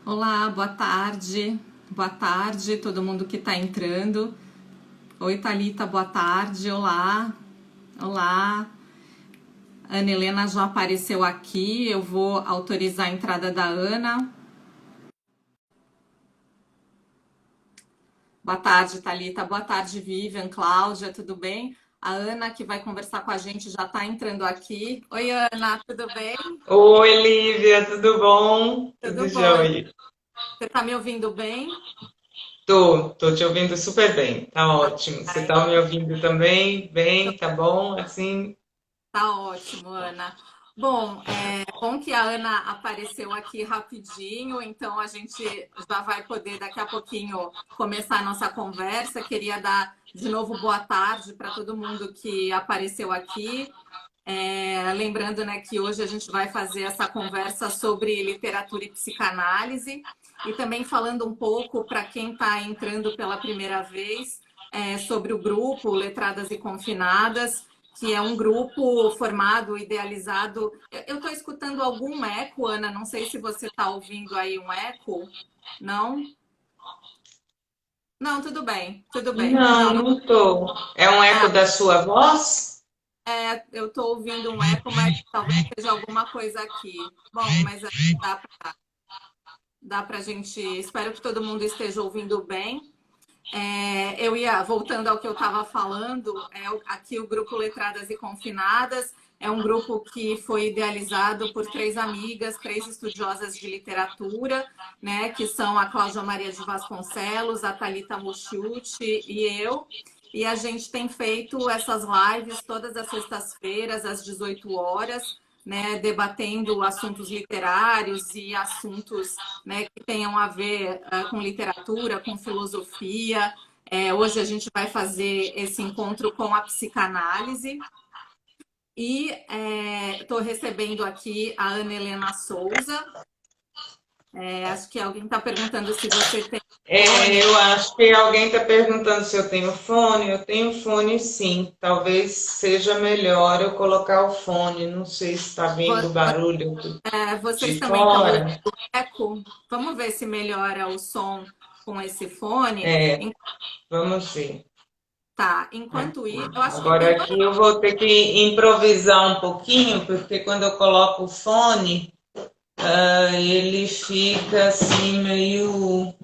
Olá, boa tarde. Boa tarde, todo mundo que está entrando. Oi, Thalita, boa tarde. Olá, olá. Ana Helena já apareceu aqui. Eu vou autorizar a entrada da Ana. Boa tarde, Thalita. Boa tarde, Vivian, Cláudia, tudo bem? A Ana, que vai conversar com a gente, já está entrando aqui. Oi, Ana, tudo bem? Oi, Lívia, tudo bom? Tudo Tudo bom. E jóia. você está me ouvindo bem? Tô te ouvindo super bem, tá ótimo. Você Ai, tá me ouvindo também? Bem, tá bom? Assim, tá ótimo, Ana. Bom, é bom que a Ana apareceu aqui rapidinho, então a gente já vai poder daqui a pouquinho começar a nossa conversa. Queria dar de novo boa tarde para todo mundo que apareceu aqui. Lembrando, né, que hoje a gente vai fazer essa conversa sobre literatura e psicanálise e também falando um pouco para quem está entrando pela primeira vez sobre o grupo Letradas e Confinadas, que é um grupo formado, idealizado. Eu estou escutando algum eco, Ana, não sei se você está ouvindo aí um eco. Não? Não, tudo bem, tudo bem. não, Não, não tô. É um eco da sua voz? eu estou ouvindo um eco, mas talvez seja alguma coisa aqui. Bom, mas dá dá para a gente. Espero que todo mundo esteja ouvindo bem. Eu ia, voltando ao que eu estava falando, aqui o Grupo Letradas e Confinadas é um grupo que foi idealizado por três amigas, três estudiosas de literatura, né, que são a Cláudia Maria de Vasconcelos, a Thalita Musciuti e eu. E a gente tem feito essas lives todas as sextas-feiras, às 18 horas, né, debatendo assuntos literários e assuntos, né, que tenham a ver com literatura, com filosofia. Hoje a gente vai fazer esse encontro com a psicanálise e estou recebendo aqui a Ana Helena Souza. Acho que alguém está perguntando se você tem fone. Eu acho que alguém está perguntando se eu tenho fone. Eu tenho fone, sim. Talvez seja melhor eu colocar o fone. Não sei se está vindo barulho Vocês de também estão ouvindo fora. eco? Vamos ver se melhora o som com esse fone. É, vamos ver. Tá, enquanto isso, eu acho que Agora melhorou. aqui eu vou ter que improvisar um pouquinho, porque quando eu coloco o fone, ele fica assim meio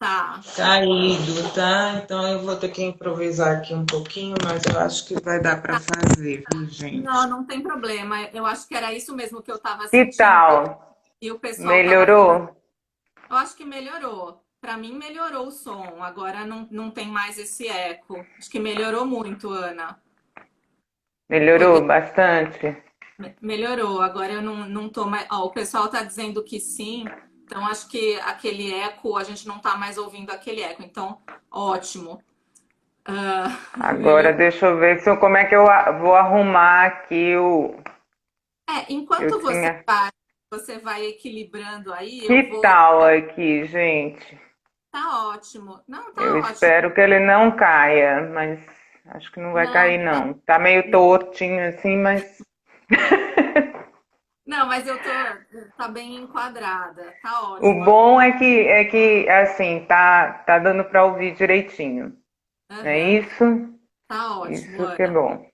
Tá. caído, tá? Então eu vou ter que improvisar aqui um pouquinho, mas eu acho que vai dar para fazer, viu, Não, gente? não tem problema. Eu acho que era isso mesmo que eu estava Que sentindo tal? e o pessoal estava Melhorou? falando. Eu acho que melhorou. Para mim, melhorou o som. Agora não tem mais esse eco. Acho que melhorou muito, Ana. Melhorou Poder... bastante? Melhorou. Agora eu não tô mais. Ó, o pessoal está dizendo que sim. Então, acho que aquele eco, a gente não está mais ouvindo aquele eco. Então, ótimo. Ah, Agora melhorou. deixa eu ver como é que eu vou arrumar aqui o. Eu Enquanto tinha. você vai equilibrando aí, eu Que vou. tal aqui, gente? Tá ótimo. Não, Eu tá ótimo. espero que ele não caia, mas acho que não vai Não, cair, não. Tá meio tortinho assim, mas não, mas tá bem enquadrada. Tá o ótimo bom agora. é que assim, tá dando para ouvir direitinho. É Aham, isso? tá ótimo, Isso que é Ana. bom. Tá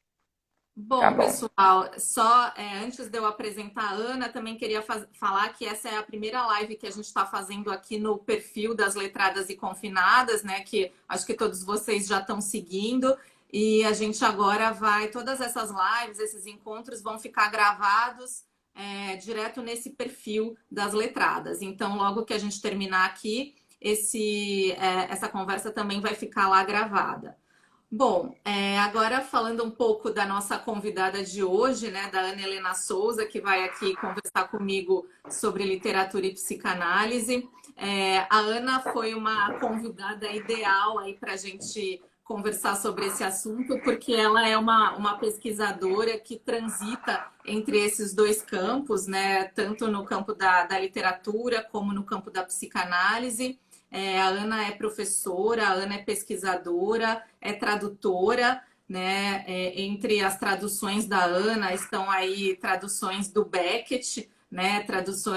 Bom, bom. pessoal, só antes de eu apresentar a Ana, também queria falar que essa é a primeira live que a gente está fazendo aqui no perfil das Letradas e Confinadas, né? Que acho que todos vocês já estão seguindo. E a gente agora todas essas lives, esses encontros vão ficar gravados direto nesse perfil das Letradas. Então, logo que a gente terminar aqui, essa conversa também vai ficar lá gravada. Bom, agora falando um pouco da nossa convidada de hoje, né, da Ana Helena Souza, que vai aqui conversar comigo sobre literatura e psicanálise. A Ana foi uma convidada ideal aí para a gente conversar sobre esse assunto, porque ela é uma pesquisadora que transita entre esses dois campos, né, tanto no campo da literatura como no campo da psicanálise. A Ana é professora, a Ana é pesquisadora, é tradutora, né? Entre as traduções da Ana estão aí traduções do Beckett, né?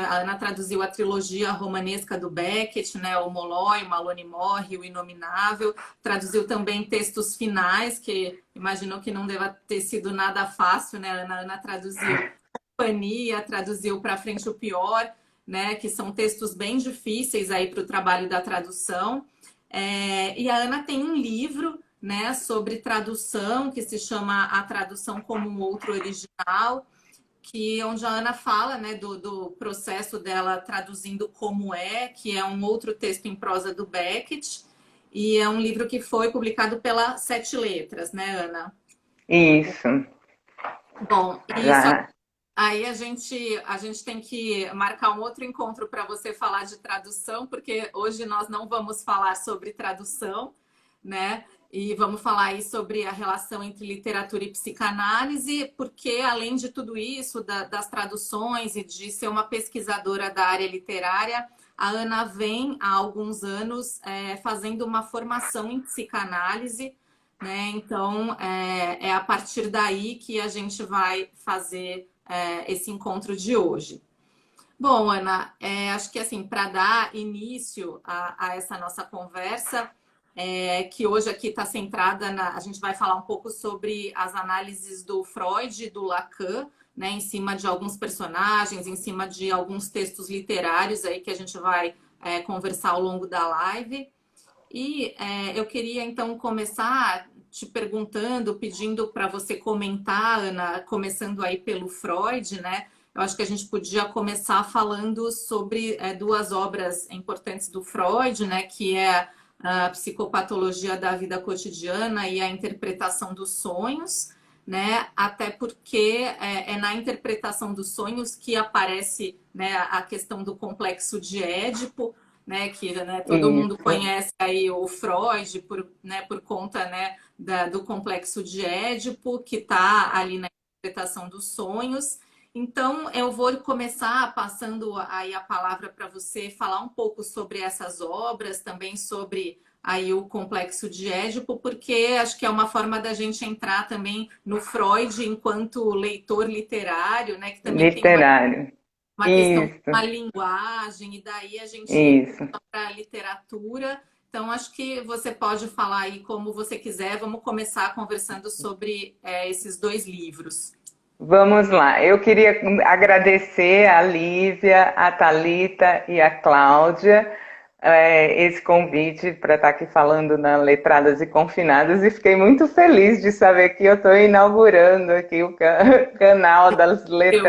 A Ana traduziu a trilogia romanesca do Beckett, né? O Molloy, o Malone Morre, o Inominável. Traduziu também textos finais, que imagino que não deva ter sido nada fácil, né? A Ana traduziu Companhia, traduziu Para Frente o Pior, né? Que são textos bem difíceis aí para o trabalho da tradução. E a Ana tem um livro, né, sobre tradução que se chama A Tradução como um Outro Original, que onde a Ana fala, né, do processo dela traduzindo Como É, que é um outro texto em prosa do Beckett, e é um livro que foi publicado pela Sete Letras, né, Ana? Isso, Bom, e só já. aí a gente tem que marcar um outro encontro para você falar de tradução, porque hoje nós não vamos falar sobre tradução, né? E vamos falar aí sobre a relação entre literatura e psicanálise, porque além de tudo isso, das traduções e de ser uma pesquisadora da área literária, a Ana vem há alguns anos fazendo uma formação em psicanálise, né? Então é a partir daí que a gente vai fazer esse encontro de hoje. Bom, Ana, acho que assim, para dar início a essa nossa conversa, que hoje aqui está centrada a gente vai falar um pouco sobre as análises do Freud e do Lacan, né, em cima de alguns personagens, em cima de alguns textos literários aí que a gente vai conversar ao longo da live. E eu queria então começar te perguntando, pedindo para você comentar, Ana, começando aí pelo Freud, né? Eu acho que a gente podia começar falando sobre duas obras importantes do Freud, né? Que é a Psicopatologia da Vida Cotidiana e a Interpretação dos Sonhos, né? Até porque é na interpretação dos sonhos que aparece, né, a questão do complexo de Édipo, né, que, né, todo mundo Isso. conhece aí o Freud por conta, né, do complexo de Édipo, que está ali na interpretação dos sonhos. Então, eu vou começar passando aí a palavra para você falar um pouco sobre essas obras, também sobre aí o complexo de Édipo, porque acho que é uma forma da gente entrar também no Freud enquanto leitor literário, né, que também tem Literário. uma questão de Isso, uma linguagem, e daí a gente isso. para a literatura. Então, acho que você pode falar aí como você quiser. Vamos começar conversando sobre esses dois livros. Vamos lá. Eu queria agradecer a Lívia, a Thalita e a Cláudia esse convite para estar aqui falando na Letradas e Confinadas, e fiquei muito feliz de saber que eu estou inaugurando aqui o canal das Eu,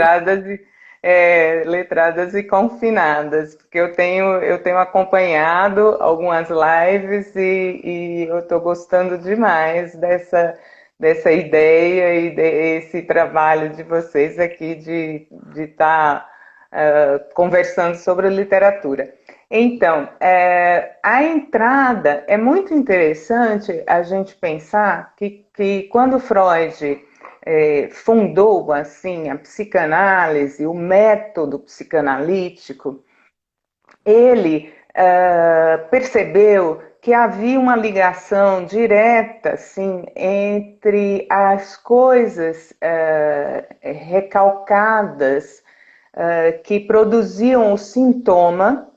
Letradas e Confinadas, porque eu tenho acompanhado algumas lives e eu estou gostando demais dessa ideia e desse trabalho de vocês aqui de estar conversando sobre literatura. Então, a entrada é muito interessante a gente pensar que quando Freud fundou assim a psicanálise, o método psicanalítico, ele percebeu que havia uma ligação direta assim, entre as coisas recalcadas que produziam o sintoma,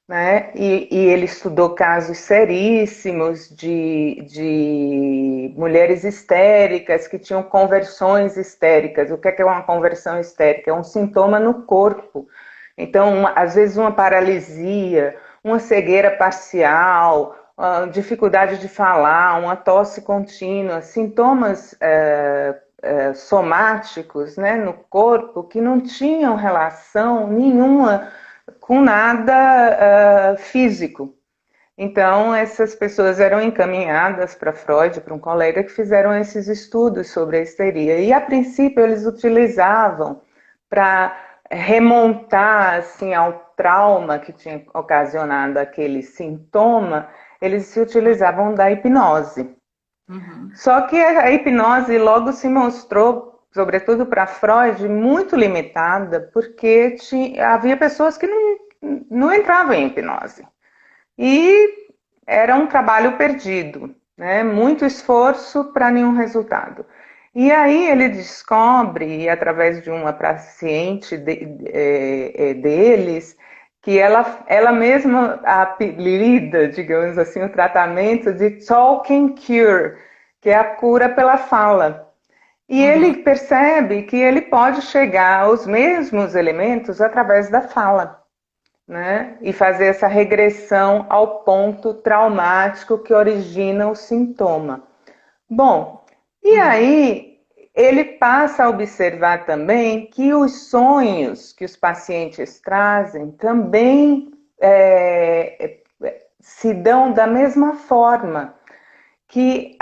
né? E ele estudou casos seríssimos de mulheres histéricas que tinham conversões histéricas. O que é uma conversão histérica? É um sintoma no corpo. Então, às vezes uma paralisia, uma cegueira parcial, dificuldade de falar, uma tosse contínua, sintomas somáticos, né, no corpo que não tinham relação nenhuma com nada físico. Então, essas pessoas eram encaminhadas para Freud, para um colega que fizeram esses estudos sobre a histeria. E, a princípio, eles utilizavam para remontar assim, ao trauma que tinha ocasionado aquele sintoma, eles se utilizavam da hipnose. uhum. Só que a hipnose logo se mostrou, sobretudo para Freud, muito limitada, porque havia pessoas que não entravam em hipnose. E era um trabalho perdido, né? Muito esforço para nenhum resultado. E aí ele descobre, através de uma paciente deles, que ela mesma apelida, digamos assim, o tratamento de talking cure, que é a cura pela fala. E Uhum. ele percebe que ele pode chegar aos mesmos elementos através da fala, né? E fazer essa regressão ao ponto traumático que origina o sintoma. Bom, e Uhum. aí ele passa a observar também que os sonhos que os pacientes trazem também se dão da mesma forma, que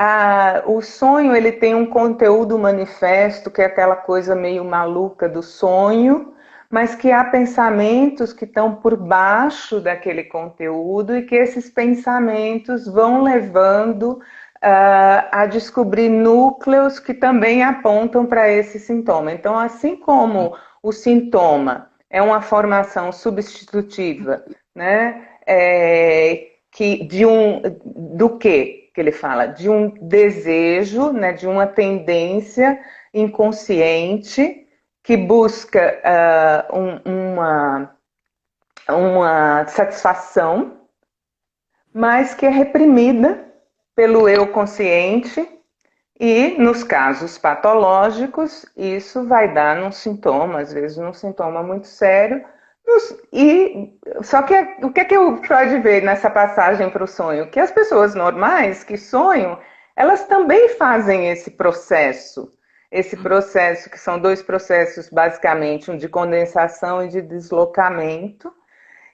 o sonho ele tem um conteúdo manifesto, que é aquela coisa meio maluca do sonho, mas que há pensamentos que estão por baixo daquele conteúdo e que esses pensamentos vão levando a descobrir núcleos que também apontam para esse sintoma. Então, assim como o sintoma é uma formação substitutiva, né? Que do que ele fala? De um desejo, né? De uma tendência inconsciente que busca uma satisfação, mas que é reprimida pelo eu consciente e, nos casos patológicos, isso vai dar num sintoma, às vezes num sintoma muito sério. Só que o que o Freud vê nessa passagem para o sonho? Que as pessoas normais que sonham, elas também fazem esse processo que são dois processos basicamente, um de condensação e de deslocamento,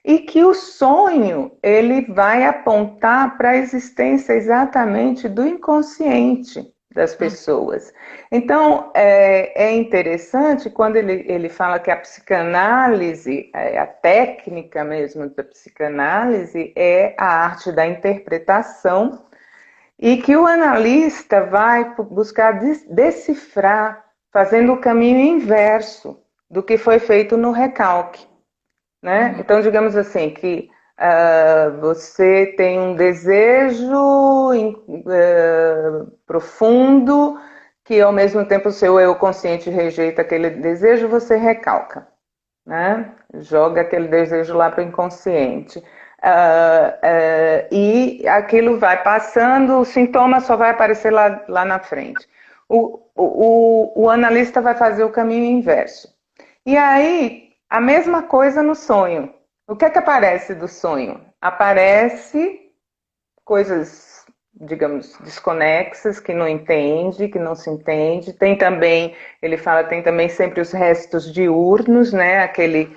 e que o sonho ele vai apontar para a existência exatamente do inconsciente das pessoas. Então, é interessante quando ele fala que a psicanálise, a técnica mesmo da psicanálise é a arte da interpretação e que o analista vai buscar decifrar, fazendo o caminho inverso do que foi feito no recalque. Né? Uhum. Então, digamos assim, que você tem um desejo profundo, que ao mesmo tempo o seu eu consciente rejeita aquele desejo, você recalca, né? Joga aquele desejo lá para o inconsciente. E aquilo vai passando, o sintoma só vai aparecer lá na frente. O analista vai fazer o caminho inverso. E aí, a mesma coisa no sonho. O que é que aparece do sonho? Aparece coisas, digamos, desconexas, que não entende, que não se entende. Tem também, ele fala, tem também sempre os restos diurnos, né? Aquele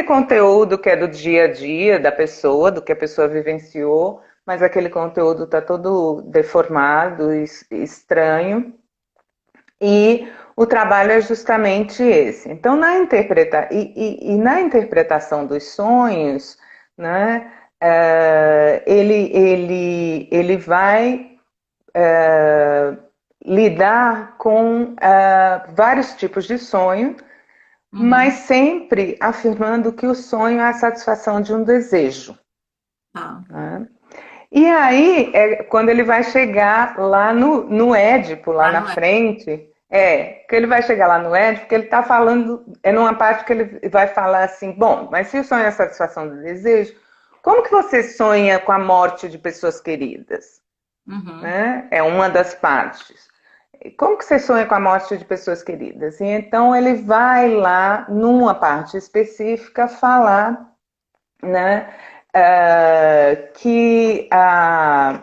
conteúdo que é do dia a dia da pessoa, do que a pessoa vivenciou, mas aquele conteúdo está todo deformado, estranho. E o trabalho é justamente esse. Então, na interpretação dos sonhos, né, ele vai lidar com vários tipos de sonho, mas Uhum. sempre afirmando que o sonho é a satisfação de um desejo. Tá. Né? E aí, quando ele vai chegar lá no Édipo, lá Ah, na não é? frente, que ele vai chegar lá no Édipo, que ele está falando, numa parte que ele vai falar assim, bom, mas se o sonho é a satisfação do desejo, como que você sonha com a morte de pessoas queridas? Uhum. Né? É uma das partes. Como que você sonha com a morte de pessoas queridas? E então ele vai lá, numa parte específica, falar, né, que a,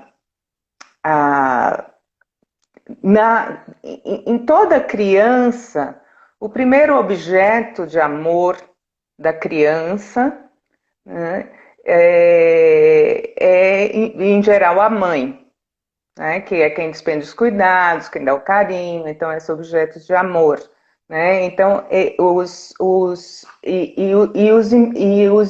em toda criança, o primeiro objeto de amor da criança, né, em geral, a mãe, né, que é quem despende os cuidados, quem dá o carinho, então, esses objetos de amor. Né? Então, os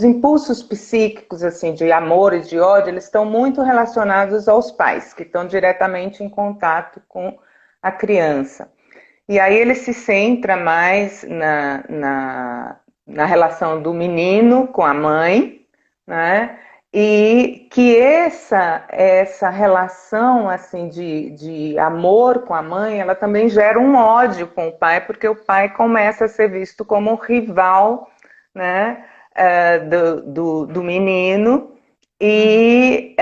impulsos psíquicos assim, de amor e de ódio, eles estão muito relacionados aos pais, que estão diretamente em contato com a criança. E aí ele se centra mais na relação do menino com a mãe, né? E que essa relação assim de amor com a mãe, ela também gera um ódio com o pai, porque o pai começa a ser visto como um rival, né, do menino Uhum.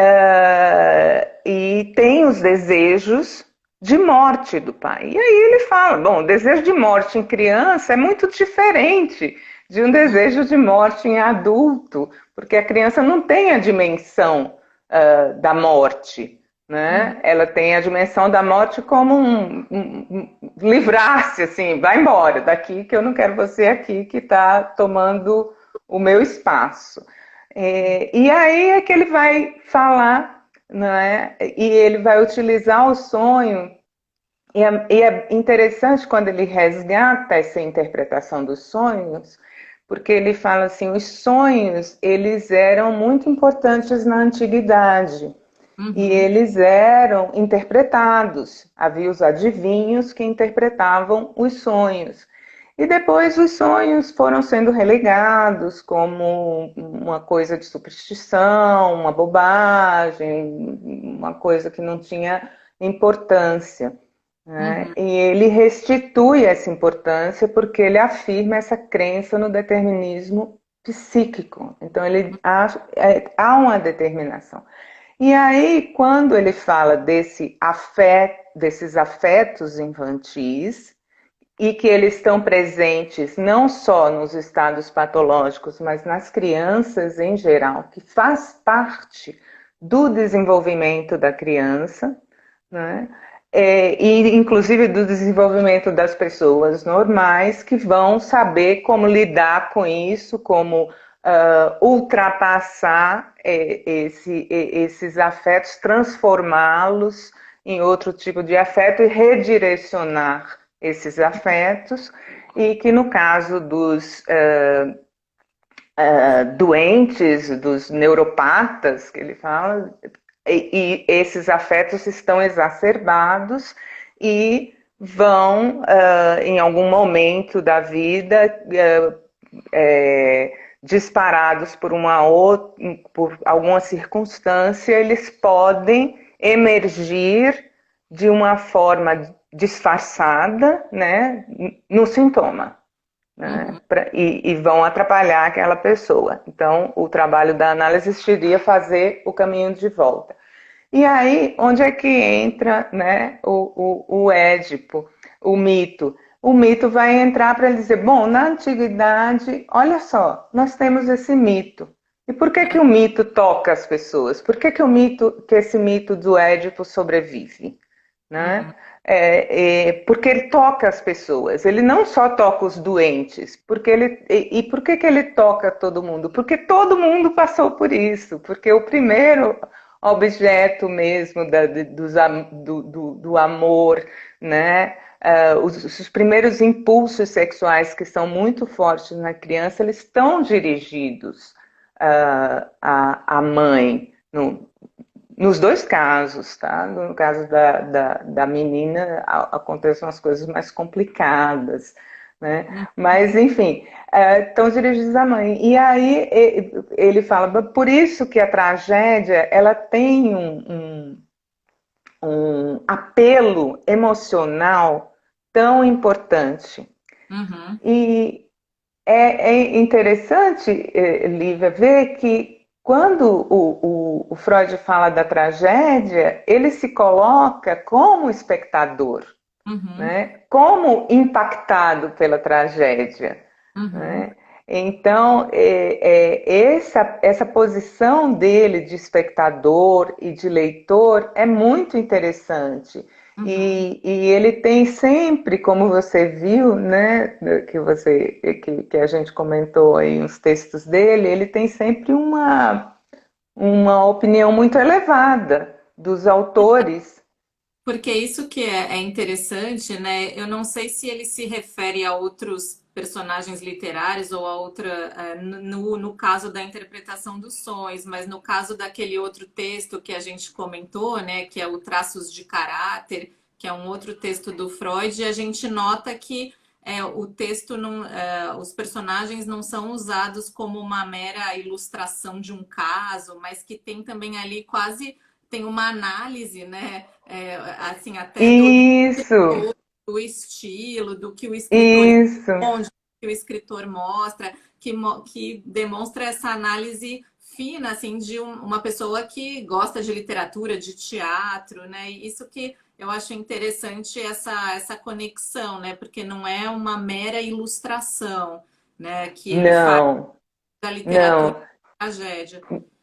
e tem os desejos de morte do pai. E aí ele fala, bom, o desejo de morte em criança é muito diferente de um desejo de morte em adulto, porque a criança não tem a dimensão da morte, né? Uhum. Ela tem a dimensão da morte como livrar-se, assim, vai embora daqui que eu não quero você aqui que está tomando o meu espaço. E aí é que ele vai falar, né? E ele vai utilizar o sonho. E é interessante quando ele resgata essa interpretação dos sonhos, porque ele fala assim, os sonhos, eles eram muito importantes na antiguidade. E Uhum. eles eram interpretados. Havia os adivinhos que interpretavam os sonhos. E depois os sonhos foram sendo relegados como uma coisa de superstição, uma bobagem, uma coisa que não tinha importância, né? Uhum. E ele restitui essa importância porque ele afirma essa crença no determinismo psíquico. Então ele há uma determinação. E aí, quando ele fala desses afetos infantis, e que eles estão presentes não só nos estados patológicos, mas nas crianças em geral, que faz parte do desenvolvimento da criança, né? E inclusive do desenvolvimento das pessoas normais que vão saber como lidar com isso, como ultrapassar esses afetos, transformá-los em outro tipo de afeto e redirecionar esses afetos, e que no caso dos doentes, dos neuropatas, que ele fala, e esses afetos estão exacerbados e vão, em algum momento da vida, disparados por alguma circunstância, eles podem emergir de uma forma disfarçada, né, no sintoma, né, Uhum. e vão atrapalhar aquela pessoa. Então, o trabalho da análise seria fazer o caminho de volta. E aí, onde é que entra, né, o Édipo, o mito? O mito vai entrar para dizer, bom, na antiguidade, olha só, nós temos esse mito. E por que que o mito toca as pessoas? Por que que esse mito do Édipo sobrevive? Né? Uhum. Porque ele toca as pessoas, ele não só toca os doentes, e por que ele toca todo mundo? Porque todo mundo passou por isso, porque o primeiro objeto mesmo do amor, né? Os primeiros impulsos sexuais que são muito fortes na criança, eles estão dirigidos à mãe, nos dois casos, tá? No caso da menina, acontecem umas coisas mais complicadas, né? Uhum. Mas, enfim, estão dirigidos à mãe. E aí ele fala, por isso que a tragédia, ela tem um apelo emocional tão importante. Uhum. E é interessante, Lívia, ver que quando o Freud fala da tragédia, ele se coloca como espectador, Uhum. né? Como impactado pela tragédia, Uhum. né? Então, essa posição dele de espectador e de leitor é muito interessante. Uhum. E ele tem sempre, como você viu, né, que a gente comentou aí uns textos dele, ele tem sempre uma opinião muito elevada dos autores. Porque isso que é interessante, né? Eu não sei se ele se refere a outros personagens literários ou a outra, no caso da interpretação dos sonhos, mas no caso daquele outro texto que a gente comentou, né? Que é o Traços de Caráter, que é um outro texto do Freud, a gente nota que o texto não, os personagens não são usados como uma mera ilustração de um caso, mas que tem também ali quase tem uma análise, né? Assim, até Isso, do estilo, do que o escritor isso. onde que o escritor mostra, que demonstra essa análise fina, assim, de uma pessoa que gosta de literatura, de teatro, né? E isso que eu acho interessante, essa conexão, né? Porque não é uma mera ilustração, né? Que ele faz Não, da literatura não. e da tragédia.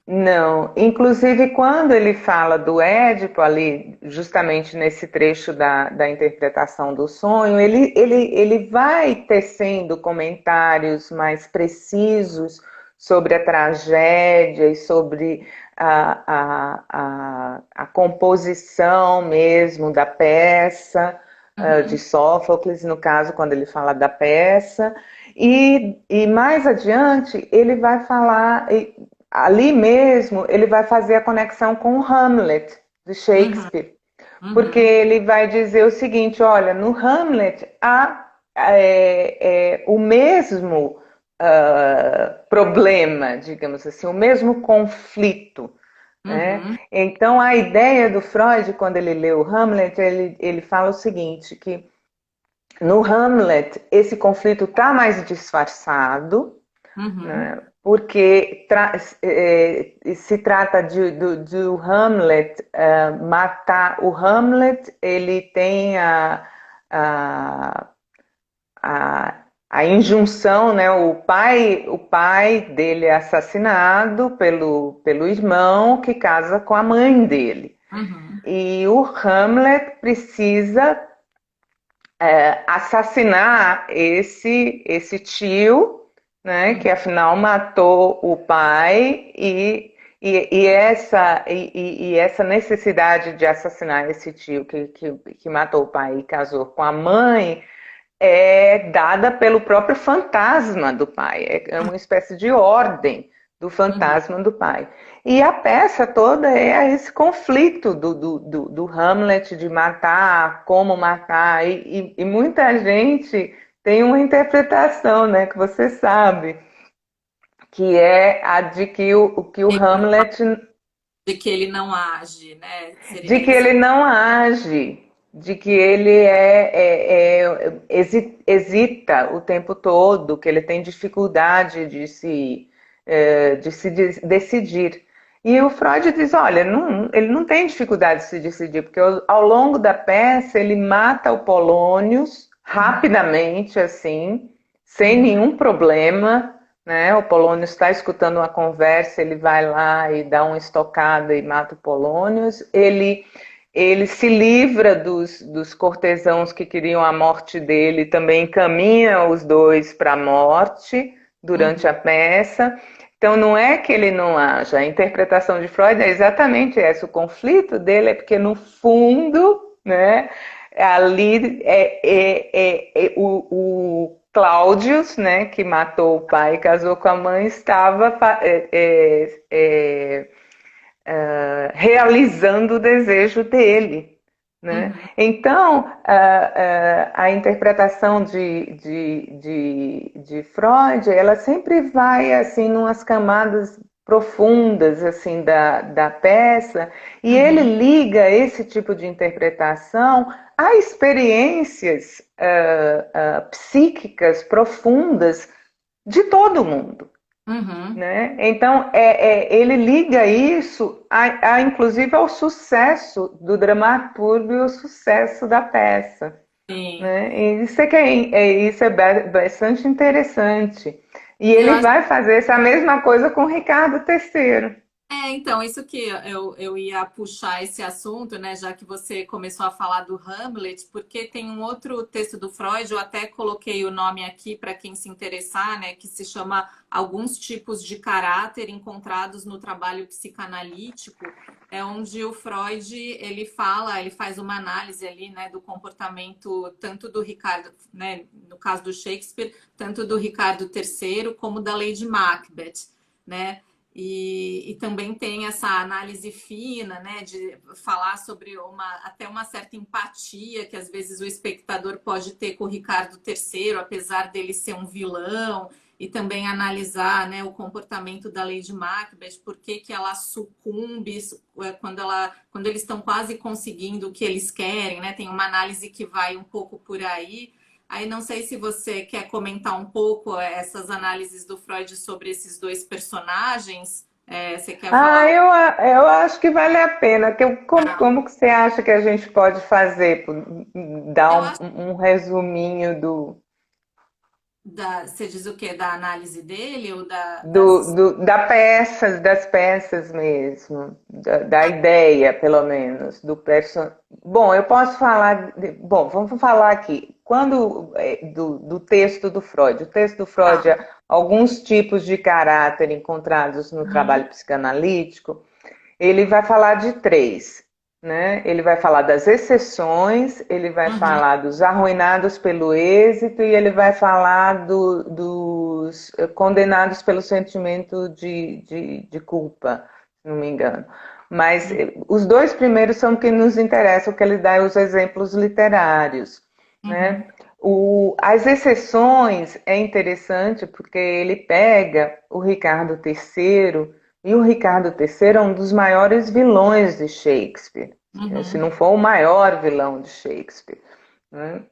Não, inclusive quando ele fala do Édipo ali, justamente nesse trecho da interpretação do sonho, ele vai tecendo comentários mais precisos sobre a tragédia e sobre a composição mesmo da peça, de Uhum, Sófocles, no caso, quando ele fala da peça. E mais adiante, ele vai falar, ali mesmo, ele vai fazer a conexão com o Hamlet, de uhum, Shakespeare, porque uhum, ele vai dizer o seguinte: olha, no Hamlet há o mesmo problema, digamos assim, o mesmo conflito. Né? uhum, Então, a ideia do Freud, quando ele lê o Hamlet, ele fala o seguinte, que no Hamlet esse conflito está mais disfarçado, uhum, né? Porque se trata de o Hamlet matar. O Hamlet ele tem a, a, a injunção, né? O pai dele é assassinado pelo irmão que casa com a mãe dele. uhum, E o Hamlet precisa assassinar esse tio, né, que uhum, afinal matou o pai e essa necessidade de assassinar esse tio que matou o pai e casou com a mãe é dada pelo próprio fantasma do pai, é uma espécie de ordem do uhum. fantasma do pai. E a peça toda é esse conflito do Hamlet de matar, como matar, e muita gente tem uma interpretação, né, que você sabe, que é a de que o Hamlet, De que ele não age, né? de Seria que isso? ele não age, de que ele hesita o tempo todo, que ele tem dificuldade de se decidir. E o Freud diz, olha, ele não tem dificuldade de se decidir, porque ao longo da peça ele mata o Polônios Uhum, rapidamente, assim, sem uhum, nenhum problema, né? O Polônio está escutando uma conversa, ele vai lá e dá uma estocada e mata o Polônios. Ele se livra dos cortesãos que queriam a morte dele, também encaminha os dois para a morte durante uhum, a peça. Então não é que ele não haja, a interpretação de Freud é exatamente essa, o conflito dele é porque no fundo, né, ali o Cláudius, né, que matou o pai e casou com a mãe, estava realizando o desejo dele. Né? uhum, Então, a interpretação de Freud, ela sempre vai assim, numas camadas profundas assim da peça, e ele uhum, liga esse tipo de interpretação a experiências psíquicas profundas de todo mundo. uhum. Né? Então, ele liga isso, inclusive, ao sucesso do dramaturgo e ao sucesso da peça. Sim. Né? E isso é bastante interessante. E Eu ele acho vai fazer essa mesma coisa com Ricardo III. então, isso que eu ia puxar esse assunto, né, já que você começou a falar do Hamlet, porque tem um outro texto do Freud, eu até coloquei o nome aqui para quem se interessar, né, que se chama Alguns Tipos de Caráter Encontrados no Trabalho Psicanalítico, é onde o Freud, ele fala, ele faz uma análise ali, né, do comportamento tanto do Ricardo, né, no caso do Shakespeare, tanto do Ricardo III como da Lady Macbeth, né? E também tem essa análise fina, né, de falar sobre até uma certa empatia que às vezes o espectador pode ter com o Ricardo III, apesar dele ser um vilão, e também analisar, né, o comportamento da Lady Macbeth, por que que ela sucumbe quando eles estão quase conseguindo o que eles querem, né? Tem uma análise que vai um pouco por aí. Aí não sei se você quer comentar um pouco essas análises do Freud sobre esses dois personagens. Você quer Ah, falar? eu acho que vale a pena. Como que você acha que a gente pode fazer? Eu Dar acho um resuminho do, você diz o quê? Da análise dele ou do, das peças mesmo, da ideia, pelo menos, do person... Bom, eu posso falar, bom, vamos falar aqui. Do texto do Freud. O texto do Freud Tá. é alguns tipos de caráter encontrados no Uhum, trabalho psicanalítico. Ele vai falar de três, né? Ele vai falar das exceções, ele vai uhum, falar dos arruinados pelo êxito e ele vai falar dos condenados pelo sentimento de culpa, se não me engano. Mas os dois primeiros são que nos interessam, que ele dá os exemplos literários, né? uhum, As exceções é interessante porque ele pega o Ricardo III e o Ricardo III é um dos maiores vilões de Shakespeare, se uhum, não for o maior vilão de Shakespeare, né?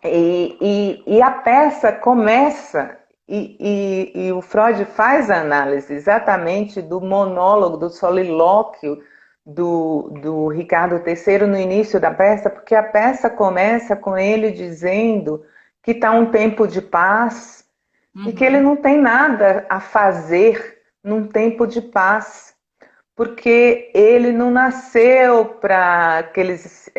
E a peça começa, e o Freud faz a análise exatamente do monólogo, do solilóquio do Ricardo III no início da peça, porque a peça começa com ele dizendo que está um tempo de paz e que ele uhum, não tem nada a fazer num tempo de paz, porque ele não nasceu para aqueles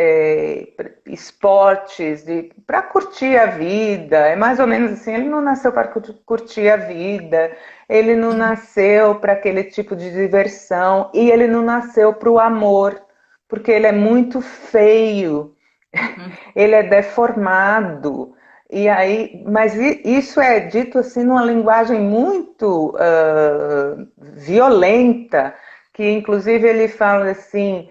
esportes para curtir a vida. É mais ou menos assim, ele não nasceu para curtir a vida, ele não nasceu para aquele tipo de diversão e ele não nasceu para o amor, porque ele é muito feio, uhum, ele é deformado. E aí, mas isso é dito assim numa linguagem muito violenta, que inclusive ele fala assim,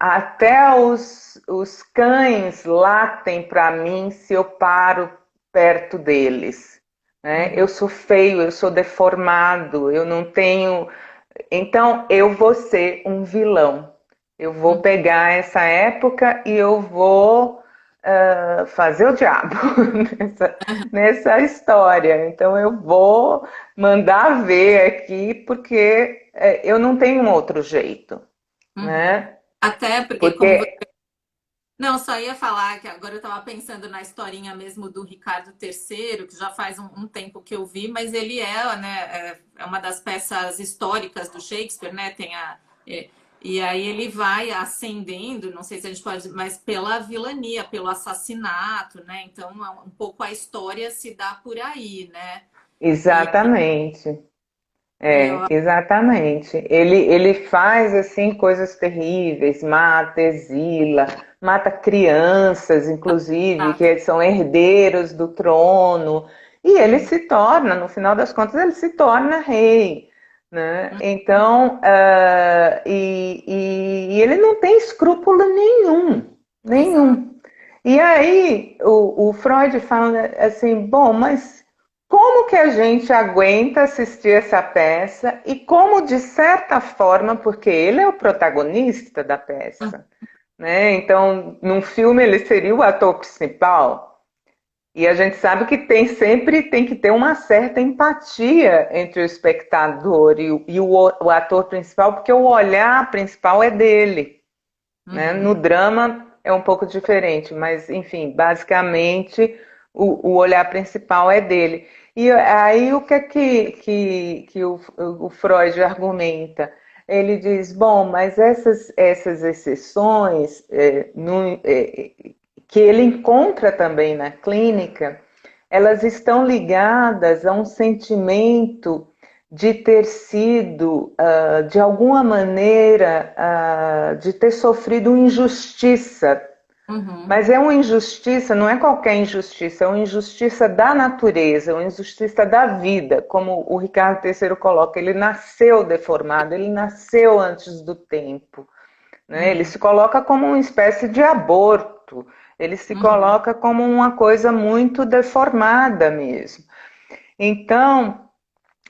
até os cães latem para mim se eu paro perto deles. Né? Eu uhum, sou feio, eu sou deformado, eu não tenho. Então eu vou ser um vilão. Eu vou uhum, pegar essa época e eu vou fazer o diabo nessa história. Então eu vou mandar ver aqui porque eu não tenho um outro jeito, uhum. né? Até porque, como Porque não, só ia falar que agora eu estava pensando na historinha mesmo do Ricardo III, que já faz um tempo que eu vi, mas ele é uma das peças históricas do Shakespeare, né? E aí ele vai ascendendo, não sei se a gente pode, mas pela vilania, pelo assassinato, né? Então, um pouco a história se dá por aí, né? E, exatamente. e eu, Exatamente. Ele faz assim coisas terríveis, mata, exila, mata crianças, inclusive, exato. que são herdeiros do trono, e ele se torna, no final das contas, ele se torna rei, né? Então, e ele não tem escrúpulo nenhum, Exato. nenhum. E aí o Freud fala assim, bom, mas como que a gente aguenta assistir essa peça e como, de certa forma, porque ele é o protagonista da peça, né? Então, num filme ele seria o ator principal e a gente sabe que tem que ter uma certa empatia entre o espectador o ator principal, porque o olhar principal é dele, né? No Uhum, drama é um pouco diferente, mas enfim, basicamente o olhar principal é dele. E aí o que é que o Freud argumenta? Ele diz, bom, mas essas exceções que ele encontra também na clínica, elas estão ligadas a um sentimento de ter sido, de alguma maneira, de ter sofrido injustiça Uhum. Mas é uma injustiça, não é qualquer injustiça, é uma injustiça da natureza, uma injustiça da vida, como o Ricardo III coloca, ele nasceu deformado, ele nasceu antes do tempo, né? Ele Uhum. se coloca como uma espécie de aborto, ele se Uhum. coloca como uma coisa muito deformada mesmo. Então,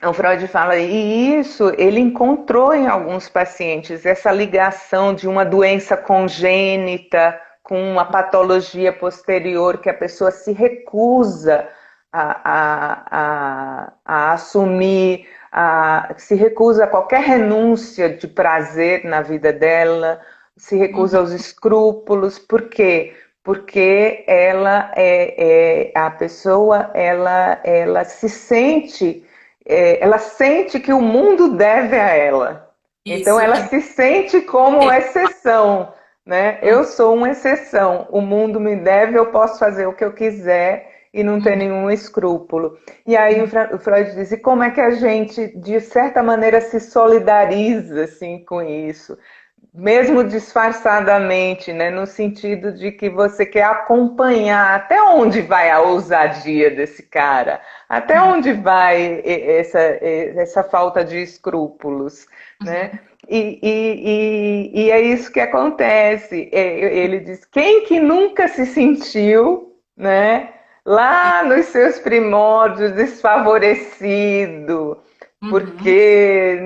o Freud fala, e isso ele encontrou em alguns pacientes, essa ligação de uma doença congênita com uma patologia posterior que a pessoa se recusa a assumir, se recusa a qualquer renúncia de prazer na vida dela, se recusa Uhum. aos escrúpulos. Por quê? Porque a pessoa ela se sente ela sente que o mundo deve a ela. Então Isso. ela se sente como exceção, né? Uhum. Eu sou uma exceção. O mundo me deve, eu posso fazer o que eu quiser e não ter Uhum. nenhum escrúpulo. E aí o Freud diz, e como é que a gente, de certa maneira, se solidariza assim, com isso? Mesmo disfarçadamente, né? No sentido de que você quer acompanhar até onde vai a ousadia desse cara, até Uhum. onde vai essa falta de escrúpulos, né? Uhum. E é isso que acontece. Ele diz: quem que nunca se sentiu, né? Lá nos seus primórdios, desfavorecido, Uhum. porque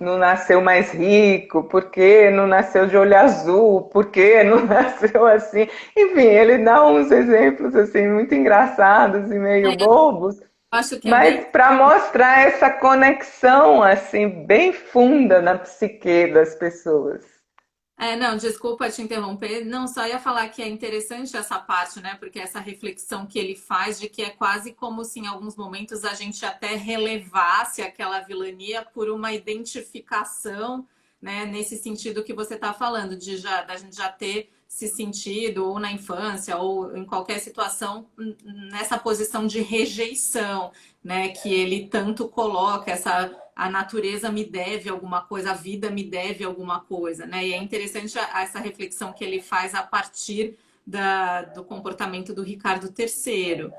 não nasceu mais rico, porque não nasceu de olho azul, porque não nasceu assim. Enfim, ele dá uns exemplos assim muito engraçados e meio Eu bobos, acho que é mas bem. para mostrar essa conexão assim bem funda na psique das pessoas. Não, desculpa te interromper. Não, só ia falar que é interessante essa parte, né? Porque essa reflexão que ele faz de que é quase como se em alguns momentos a gente até relevasse aquela vilania por uma identificação, né? Nesse sentido que você está falando, da gente já ter se sentido, ou na infância, ou em qualquer situação, nessa posição de rejeição, né? Que ele tanto coloca essa a natureza me deve alguma coisa, a vida me deve alguma coisa, né? E é interessante essa reflexão que ele faz a partir do comportamento do Ricardo III.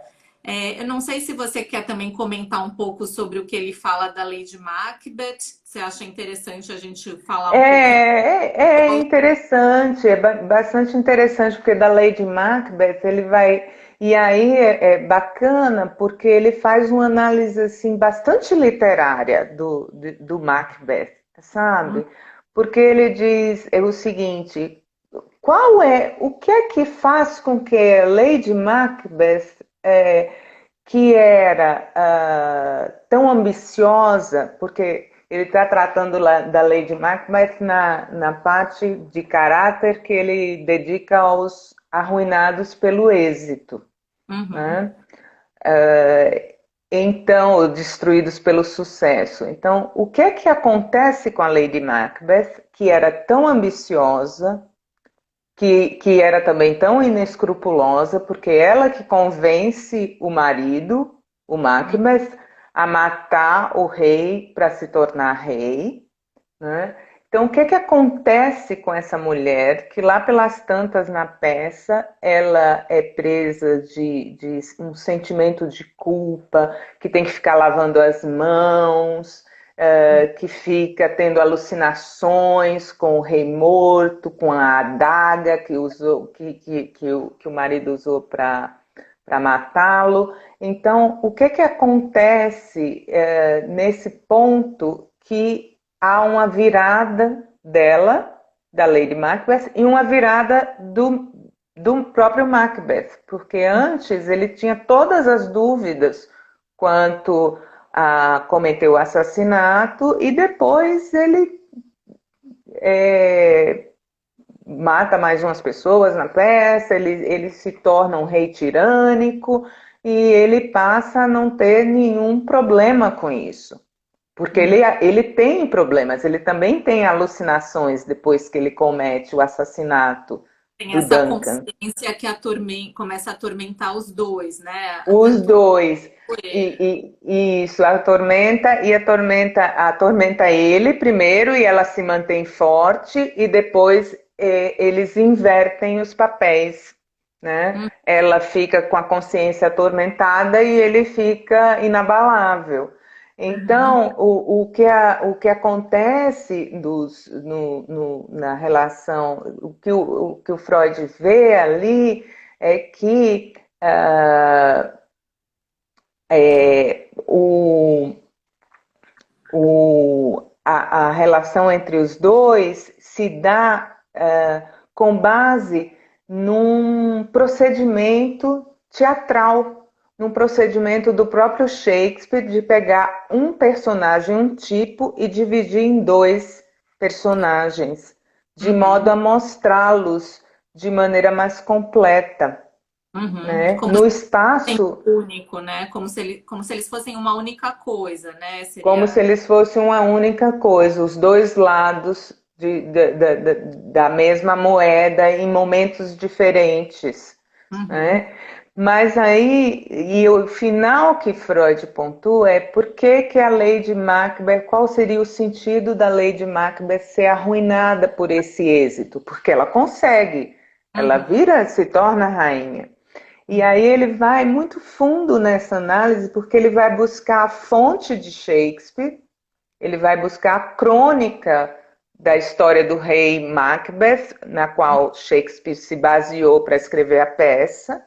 Eu não sei se você quer também comentar um pouco sobre o que ele fala da Lady Macbeth. Você acha interessante a gente falar um pouquinho? É interessante, bastante interessante, porque da Lady Macbeth ele vai. E aí é bacana porque ele faz uma análise assim, bastante literária do Macbeth, sabe? Porque ele diz o seguinte: o que é que faz com que a Lady Macbeth, que era tão ambiciosa, porque ele está tratando da Lady Macbeth na parte de caráter que ele dedica aos arruinados pelo êxito, Uhum, né? Então, destruídos pelo sucesso. Então, o que é que acontece com a Lady Macbeth, que era tão ambiciosa, que era também tão inescrupulosa, porque ela que convence o marido, o uhum. Macbeth, a matar o rei para se tornar rei, né? Então, o que que acontece com essa mulher que lá pelas tantas na peça ela é presa de um sentimento de culpa, que tem que ficar lavando as mãos, que fica tendo alucinações com o rei morto, com a adaga que usou, que o marido usou para matá-lo. Então, o que que acontece nesse ponto que há uma virada dela, da Lady Macbeth, e uma virada do próprio Macbeth, porque antes ele tinha todas as dúvidas quanto a cometer o assassinato e depois ele mata mais umas pessoas na peça, ele se torna um rei tirânico e ele passa a não ter nenhum problema com isso. Porque ele tem problemas, ele também tem alucinações depois que ele comete o assassinato Tem do essa Duncan. consciência que começa a atormentar os dois, né? Os Tanto dois. ele. E isso atormenta ele primeiro e ela se mantém forte e depois eles invertem os papéis, né? Hum, Ela fica com a consciência atormentada e ele fica inabalável. uhum, Então, o que acontece na relação, o que o Freud vê ali é que ah, o, a relação entre os dois se dá com base num procedimento teatral, num procedimento do próprio Shakespeare de pegar um personagem, um tipo, e dividir em dois personagens, de modo uhum, a mostrá-los de maneira mais completa, uhum. né? Como No se fossem espaço, único, né? Como se eles fossem uma única coisa, né? como se Seria. eles fossem uma única coisa, os dois lados da mesma moeda em momentos diferentes, Uhum, né? Mas aí, e o final que Freud pontua é por que que a Lady Macbeth, qual seria o sentido da Lady Macbeth ser arruinada por esse êxito? Porque ela consegue, ela uhum, vira, se torna rainha. E aí ele vai muito fundo nessa análise, porque ele vai buscar a fonte de Shakespeare, ele vai buscar a crônica da história do rei Macbeth, na qual Shakespeare se baseou para escrever a peça,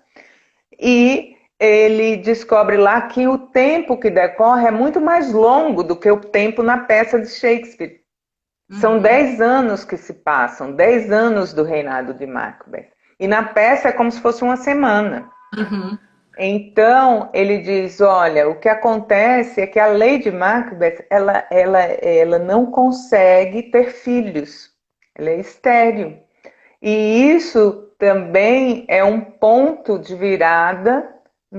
e ele descobre lá que o tempo que decorre é muito mais longo do que o tempo na peça de Shakespeare. São uhum, 10 anos que se passam, 10 anos do reinado de Macbeth. E na peça é como se fosse uma semana. uhum, Então, ele diz, olha, o que acontece é que a Lady Macbeth, ela não consegue ter filhos. Ela é estéril. E isso também é um ponto de virada,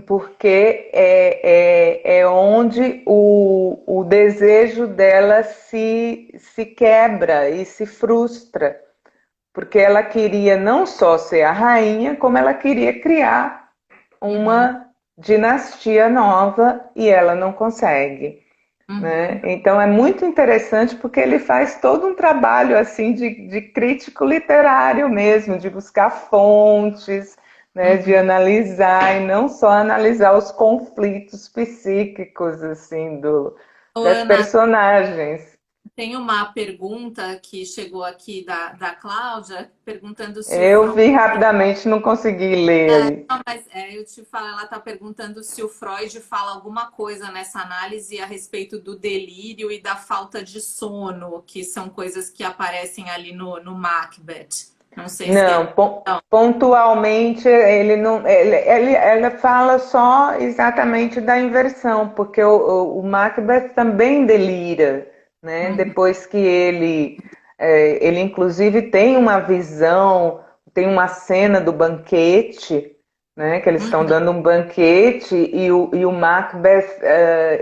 porque é onde o desejo dela se quebra e se frustra. Porque ela queria não só ser a rainha, como ela queria criar uhum, uma dinastia nova e ela não consegue, né? uhum, Então é muito interessante porque ele faz todo um trabalho assim de crítico literário mesmo, de buscar fontes, né, de uhum. analisar e não só analisar os conflitos psíquicos assim Ô, das Ana, personagens. tem uma pergunta que chegou aqui da Cláudia, perguntando se o Eu Freud. vi rapidamente, não consegui ler aí. Não, mas eu te falo, ela está perguntando se o Freud fala alguma coisa nessa análise a respeito do delírio e da falta de sono, que são coisas que aparecem ali no Macbeth. Não sei se ele. Não, pontualmente ele não, ela fala só exatamente da inversão, porque o Macbeth também delira, né? Uhum, Depois que ele inclusive tem uma visão, tem uma cena do banquete, né? Que eles estão uhum. dando um banquete e o Macbeth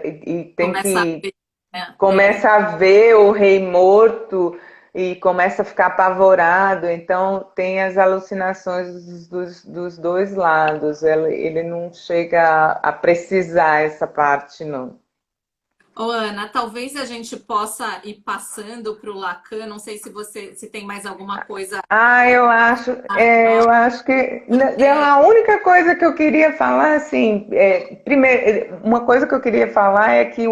e tem Começa a que ver, né? começa a ver o rei morto e começa a ficar apavorado. Então tem as alucinações dos dois lados. Ele não chega a precisar essa parte, não. Ô, Ana, talvez a gente possa ir passando para o Lacan. Não sei se você se tem mais alguma coisa. Ah, eu acho que a única coisa que eu queria falar, assim, primeiro, uma coisa que eu queria falar é que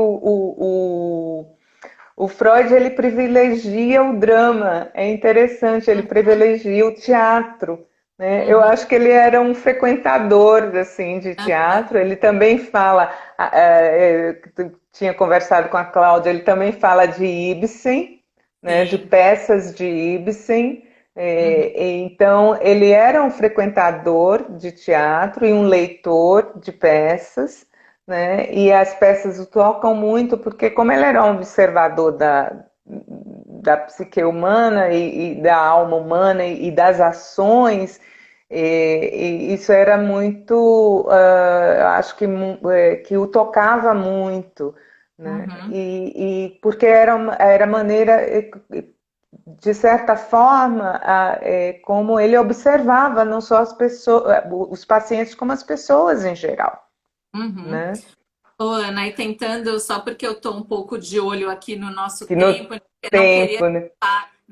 o Freud ele privilegia o drama, é interessante, ele privilegia o teatro, né? Eu Uhum, acho que ele era um frequentador assim de uhum, teatro. Ele também fala, tinha conversado com a Cláudia, ele também fala de Ibsen, né? De sim. peças de Ibsen. Uhum, Então ele era um frequentador de teatro e um leitor de peças, né? E as peças o tocam muito, porque como ele era um observador da psique humana e da alma humana e das ações, e isso era muito, acho que o tocava muito, né? uhum, E porque era maneira, de certa forma, como ele observava não só as pessoas, os pacientes, como as pessoas em geral, uhum. né? Ô, Ana, e tentando, só porque eu estou um pouco de olho aqui no nosso Que no tempo, eu não queria tempo, né?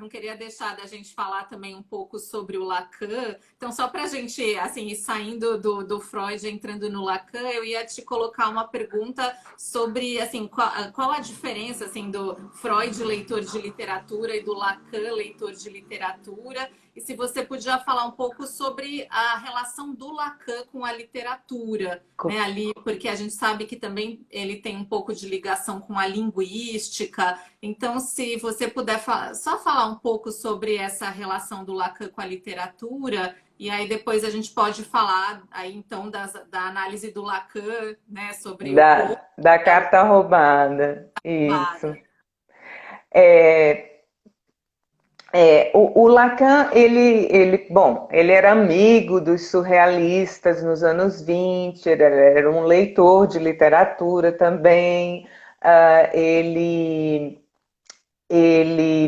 não queria deixar da gente falar também um pouco sobre o Lacan. Então, só para a gente assim, ir saindo do Freud, entrando no Lacan, eu ia te colocar uma pergunta sobre assim, qual a diferença assim, do Freud, leitor de literatura, e do Lacan, leitor de literatura. E se você podia falar um pouco sobre a relação do Lacan com a literatura, né, ali, porque a gente sabe que também ele tem um pouco de ligação com a linguística. Então, se você puder só falar um pouco sobre essa relação do Lacan com a literatura, e aí depois a gente pode falar aí então da análise do Lacan, né, sobre o corpo. Da carta roubada. Isso. Claro. O Lacan, bom, ele era amigo dos surrealistas nos anos 20, ele era um leitor de literatura também, ele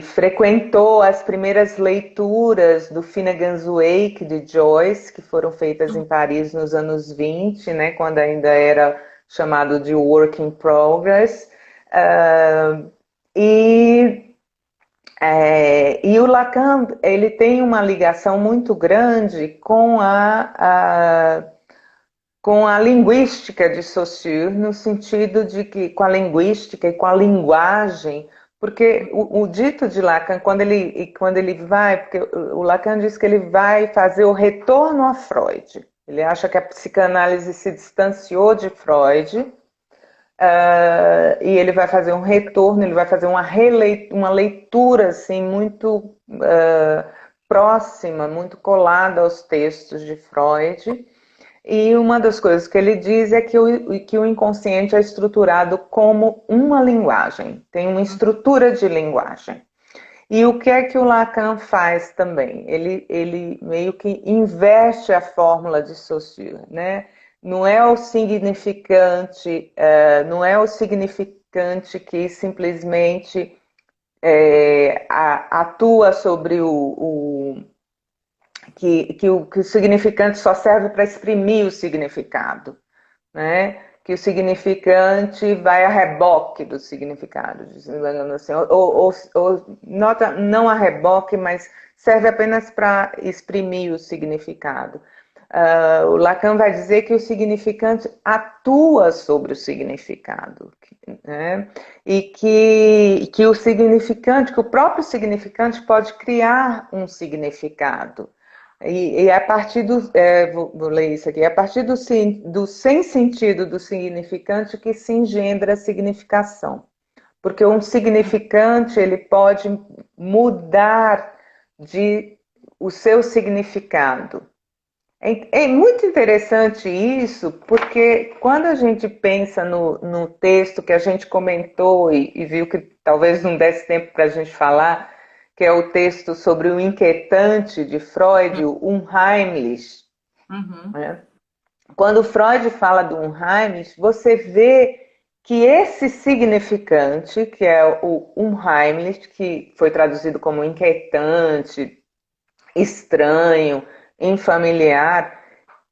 frequentou as primeiras leituras do Finnegan's Wake de Joyce, que foram feitas em Paris nos anos 20, né, quando ainda era chamado de Work in Progress, e o Lacan, ele tem uma ligação muito grande com a linguística de Saussure, no sentido de que, com a linguística e com a linguagem, porque o dito de Lacan, quando ele vai, porque o Lacan diz que ele vai fazer o retorno a Freud. Ele acha que a psicanálise se distanciou de Freud, e ele vai fazer um retorno, ele vai fazer uma leitura assim, muito próxima, muito colada aos textos de Freud. E uma das coisas que ele diz é que o inconsciente é estruturado como uma linguagem, tem uma estrutura de linguagem. E o que é que o Lacan faz também? Ele meio que inverte a fórmula de Saussure, né? Não é o significante que simplesmente atua sobre que o significante só serve para exprimir o significado, né? Que o significante vai a reboque do significado, dizendo assim, não a reboque, mas serve apenas para exprimir o significado. O Lacan vai dizer que o significante atua sobre o significado, né? E que o significante, que o próprio significante pode criar um significado. E a partir vou ler isso aqui, a partir do sem sentido do significante que se engendra a significação. Porque um significante, ele pode mudar o seu significado. É muito interessante isso, porque quando a gente pensa no texto que a gente comentou e viu que talvez não desse tempo para a gente falar, que é o texto sobre o inquietante de Freud, o Unheimlich. Né? Quando Freud fala do Unheimlich, você vê que esse significante, que é o Unheimlich, que foi traduzido como inquietante, estranho, infamiliar,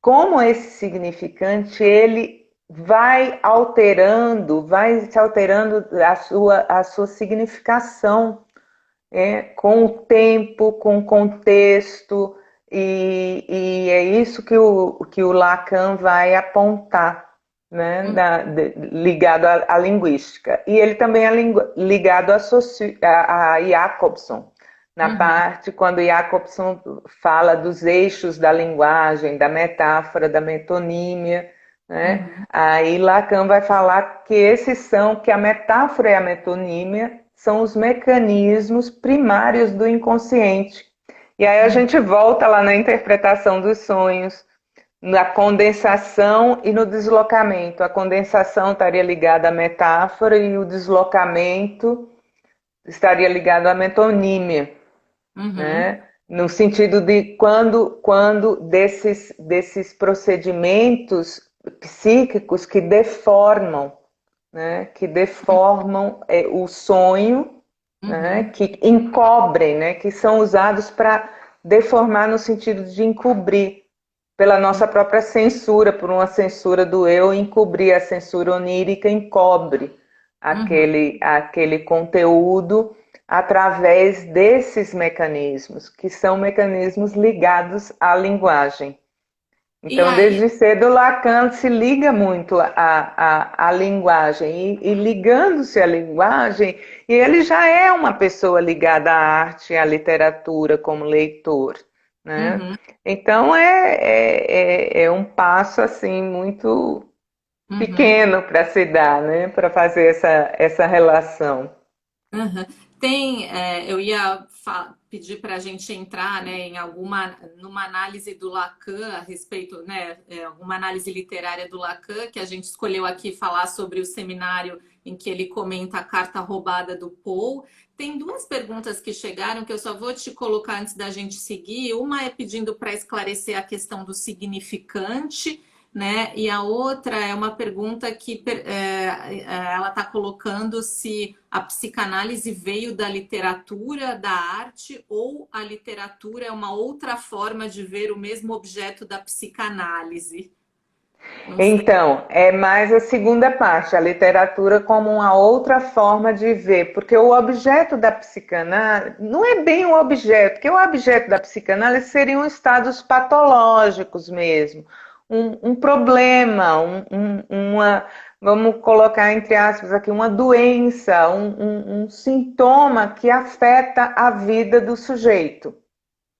como esse significante ele vai se alterando a sua significação, com o tempo, com o contexto, e é isso que o Lacan vai apontar, né, ligado à linguística. E ele também é ligado a Jacobson, na parte quando Jacobson fala dos eixos da linguagem, da metáfora, da metonímia, né? Aí Lacan vai falar que a metáfora e a metonímia são os mecanismos primários do inconsciente. E aí a gente volta lá na interpretação dos sonhos, na condensação e no deslocamento. A condensação estaria ligada à metáfora e o deslocamento estaria ligado à metonímia. Né? No sentido de quando desses procedimentos psíquicos que deformam, né? Que deformam o sonho, né? Que encobrem, né? Que são usados para deformar no sentido de encobrir, pela nossa própria censura, por uma censura do eu, encobrir. A censura onírica encobre aquele conteúdo através desses mecanismos, que são mecanismos ligados à linguagem. E Então, aí, desde cedo, Lacan se liga muito à linguagem, e ligando-se à linguagem, ele já é uma pessoa ligada à arte, à literatura, como leitor, né? uhum, Então, é um passo, assim, muito uhum. pequeno para se dar, né? Para fazer essa relação. Aham. Tem, eu ia pedir para a gente entrar, né, numa análise do Lacan a respeito, né, uma análise literária do Lacan, que a gente escolheu aqui falar sobre o seminário em que ele comenta a carta roubada do Poe. Tem duas perguntas que chegaram que eu só vou te colocar antes da gente seguir. Uma é pedindo para esclarecer a questão do significante, né? E a outra é uma pergunta que ela está colocando se a psicanálise veio da literatura, da arte, ou a literatura é uma outra forma de ver o mesmo objeto da psicanálise. Não sei. Então, é mais a segunda parte, a literatura como uma outra forma de ver, porque o objeto da psicanálise não é bem o objeto, porque o objeto da psicanálise seriam estados patológicos mesmo, um problema, vamos colocar entre aspas aqui, uma doença, um sintoma que afeta a vida do sujeito.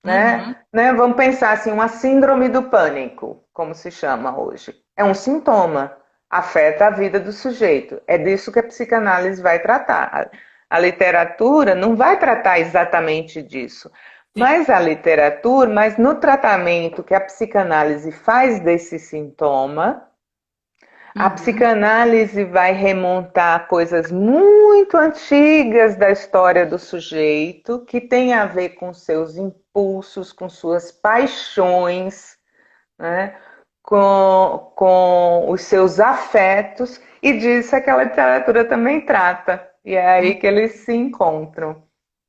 Uhum, Né? Vamos pensar assim, uma síndrome do pânico, como se chama hoje. É um sintoma, afeta a vida do sujeito. É disso que a psicanálise vai tratar. A literatura não vai tratar exatamente disso, sim. mas no tratamento que a psicanálise faz desse sintoma, a Uhum, psicanálise vai remontar coisas muito antigas da história do sujeito, que tem a ver com seus impulsos, com suas paixões, né? com os seus afetos, e disso é que a literatura também trata. E é aí que eles se encontram.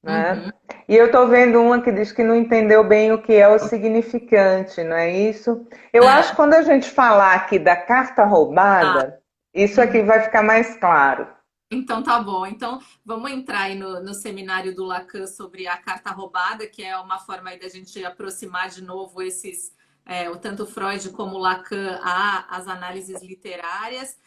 Né? uhum. E eu estou vendo uma que diz que não entendeu bem o que é o significante, não é isso? Eu acho que É, quando a gente falar aqui da carta tá. roubada, isso aqui Uhum. vai ficar mais claro. Então tá bom. Então vamos entrar aí no seminário do Lacan sobre a carta roubada, que é uma forma aí da gente aproximar de novo o tanto Freud como Lacan às análises literárias.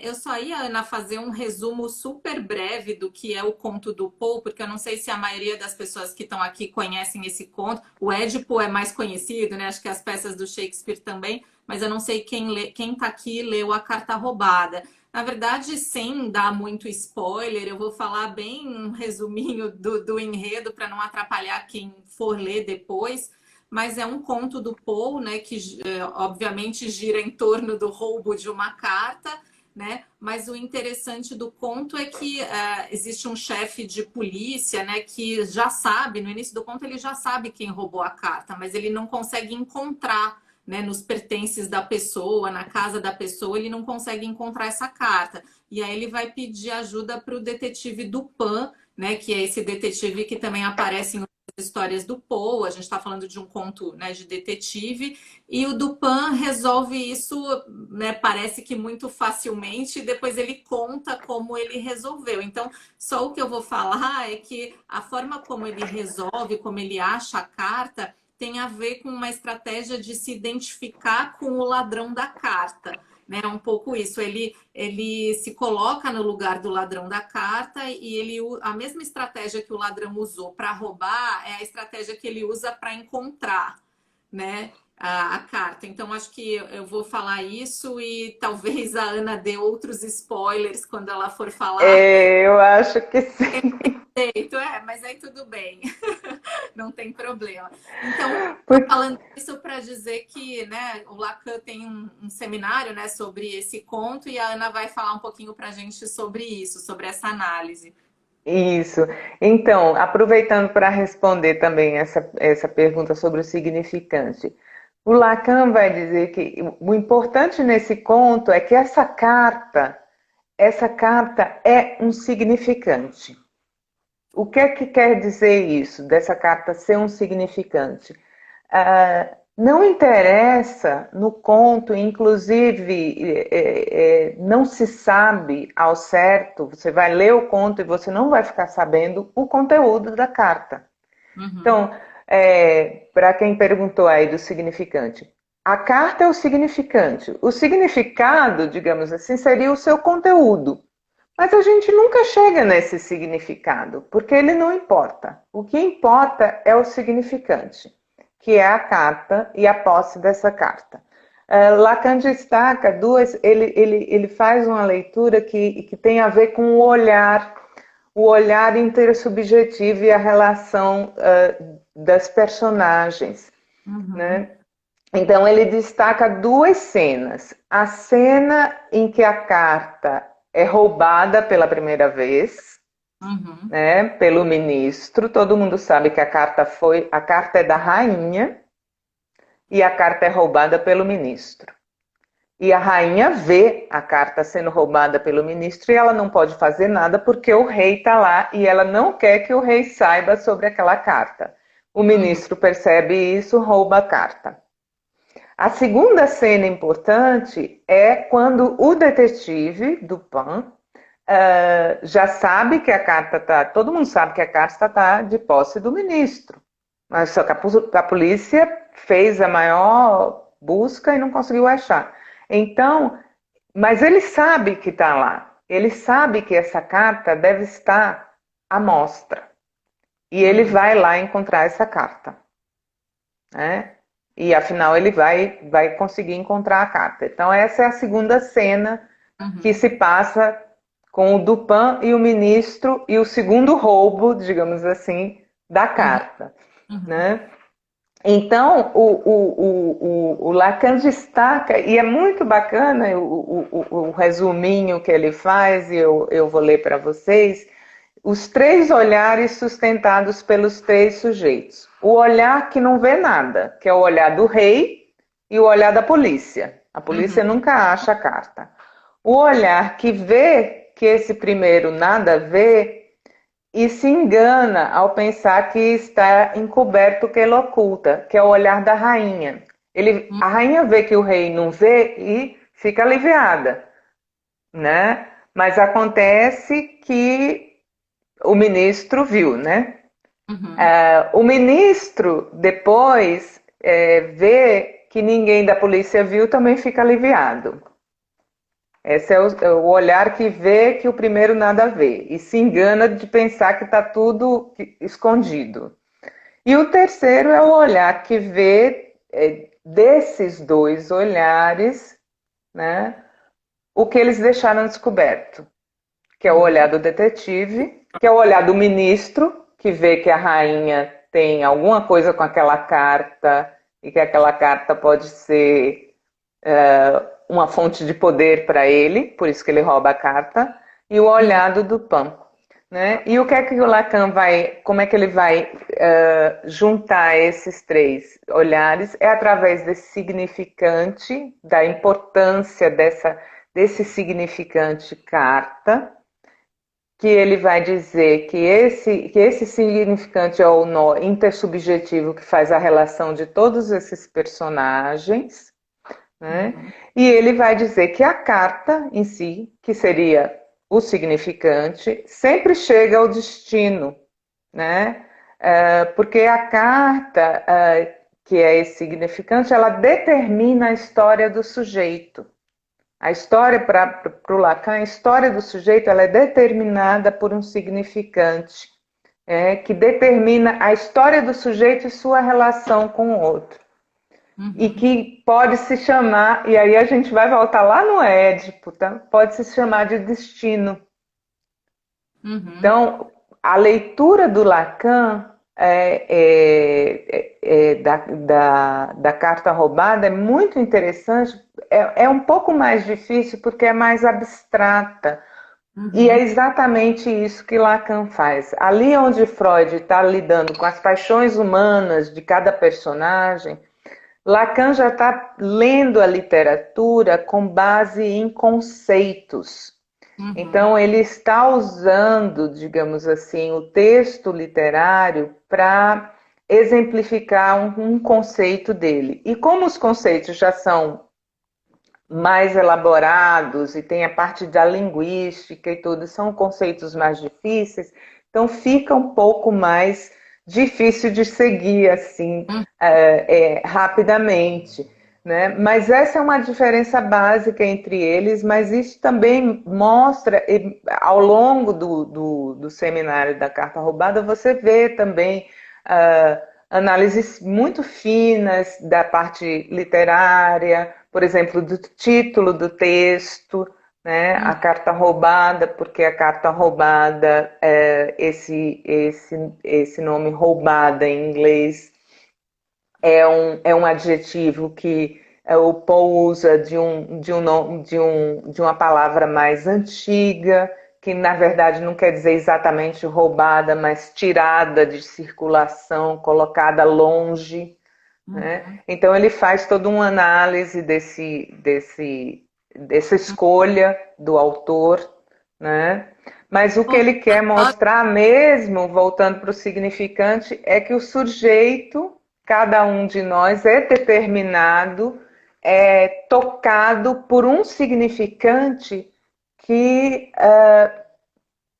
Eu só ia, Ana, fazer um resumo super breve do que é o conto do Poe, porque eu não sei se a maioria das pessoas que estão aqui conhecem esse conto. O Édipo é mais conhecido, né? Acho que as peças do Shakespeare também, mas eu não sei quem está aqui leu a carta roubada. Na verdade, sem dar muito spoiler, eu vou falar bem um resuminho do enredo para não atrapalhar quem for ler depois. Mas é um conto do Poe, né, que obviamente gira em torno do roubo de uma carta, né? Mas o interessante do conto é que existe um chefe de polícia, né, que já sabe, no início do conto ele já sabe quem roubou a carta, mas ele não consegue encontrar, né, nos pertences da pessoa, na casa da pessoa, ele não consegue encontrar essa carta. E aí ele vai pedir ajuda para o detetive Dupin, né, que é esse detetive que também aparece em histórias do Poe. A gente está falando de um conto, né, de detetive, e o Dupin resolve isso, né, parece que muito facilmente, e depois ele conta como ele resolveu. Então, só o que eu vou falar é que a forma como ele resolve, como ele acha a carta, tem a ver com uma estratégia de se identificar com o ladrão da carta. Né, um pouco isso. Ele se coloca no lugar do ladrão da carta e a mesma estratégia que o ladrão usou para roubar é a estratégia que ele usa para encontrar, né, a carta. Então, acho que eu vou falar isso e talvez a Ana dê outros spoilers quando ela for falar. Eu acho que sim. Mas aí tudo bem. Não tem problema. Então, estou Porque falando isso para dizer que, né, o Lacan tem um seminário, né, sobre esse conto e a Ana vai falar um pouquinho para a gente sobre isso, sobre essa análise. isso. Então, aproveitando para responder também essa pergunta sobre o significante. O Lacan vai dizer que o importante nesse conto é que essa carta é um significante. O que é que quer dizer isso, dessa carta ser um significante? não interessa no conto, inclusive não se sabe ao certo, você vai ler o conto e você não vai ficar sabendo o conteúdo da carta. Então, para quem perguntou aí do significante, a carta é o significante. O significado, digamos assim, seria o seu conteúdo. Mas a gente nunca chega nesse significado, porque ele não importa. O que importa é o significante, que é a carta e a posse dessa carta. Lacan destaca ele faz uma leitura que tem a ver com o olhar intersubjetivo e a relação das personagens, né? Então ele destaca duas cenas. A cena em que a carta é roubada pela primeira vez, né, pelo ministro. Todo mundo sabe que a carta é da rainha e a carta é roubada pelo ministro. E a rainha vê a carta sendo roubada pelo ministro e ela não pode fazer nada porque o rei está lá e ela não quer que o rei saiba sobre aquela carta. O ministro percebe isso, rouba a carta. A segunda cena importante é quando o detetive Dupin já sabe que a carta está... Todo mundo sabe que a carta está de posse do ministro. Mas só que a polícia fez a maior busca e não conseguiu achar. Então, mas ele sabe que está lá. Ele sabe que essa carta deve estar à mostra. E ele vai lá encontrar essa carta. Né? E afinal ele vai conseguir encontrar a carta. Então essa é a segunda cena que se passa com o Dupin e o ministro e o segundo roubo, digamos assim, da carta. Né? Então o Lacan destaca, e é muito bacana o resuminho que ele faz, e eu vou ler para vocês, os três olhares sustentados pelos três sujeitos. O olhar que não vê nada, que é o olhar do rei e o olhar da polícia. A polícia nunca acha a carta. O olhar que vê que esse primeiro nada vê e se engana ao pensar que está encoberto o que ele oculta, que é o olhar da rainha. A rainha vê que o rei não vê e fica aliviada, né? Mas acontece que o ministro viu, né? O ministro depois vê que ninguém da polícia viu, também fica aliviado. Esse é o olhar que vê que o primeiro nada vê e se engana de pensar que está tudo escondido. E o terceiro é o olhar que vê desses dois olhares, né, o que eles deixaram descoberto, que é o olhar do detetive, que é o olhar do ministro, que vê que a rainha tem alguma coisa com aquela carta e que aquela carta pode ser uma fonte de poder para ele, por isso que ele rouba a carta, e o olhar do Dupin. Né? E o que é que o Lacan como é que ele vai juntar esses três olhares? É através desse significante, da importância desse significante carta, que ele vai dizer que esse significante é o nó intersubjetivo que faz a relação de todos esses personagens, né? E ele vai dizer que a carta em si, que seria o significante, sempre chega ao destino, né? Porque a carta, que é esse significante, ela determina a história do sujeito. A história, para o Lacan, a história do sujeito ela é determinada por um significante, que determina a história do sujeito e sua relação com o outro. E que pode se chamar, e aí a gente vai voltar lá no Édipo, tá? Pode se chamar de destino. Então, a leitura do Lacan da carta roubada é muito interessante, é um pouco mais difícil porque é mais abstrata. E é exatamente isso que Lacan faz. Ali onde Freud está lidando com as paixões humanas de cada personagem, Lacan já está lendo a literatura com base em conceitos. Então, ele está usando, digamos assim, o texto literário para exemplificar um conceito dele. E como os conceitos já são mais elaborados e tem a parte da linguística e tudo, são conceitos mais difíceis, então fica um pouco mais difícil de seguir assim rapidamente, né? Mas essa é uma diferença básica entre eles, mas isso também mostra, ao longo do seminário da Carta Roubada, você vê também análises muito finas da parte literária, por exemplo, do título do texto, né? A carta roubada, porque a carta roubada, esse nome roubada em inglês é um adjetivo que o Paul usa de uma palavra mais antiga, que na verdade não quer dizer exatamente roubada, mas tirada de circulação, colocada longe. Né? Então ele faz toda uma análise dessa escolha do autor, né? Mas o que ele quer mostrar mesmo, voltando para o significante, é que o sujeito, cada um de nós, é determinado, é tocado por um significante que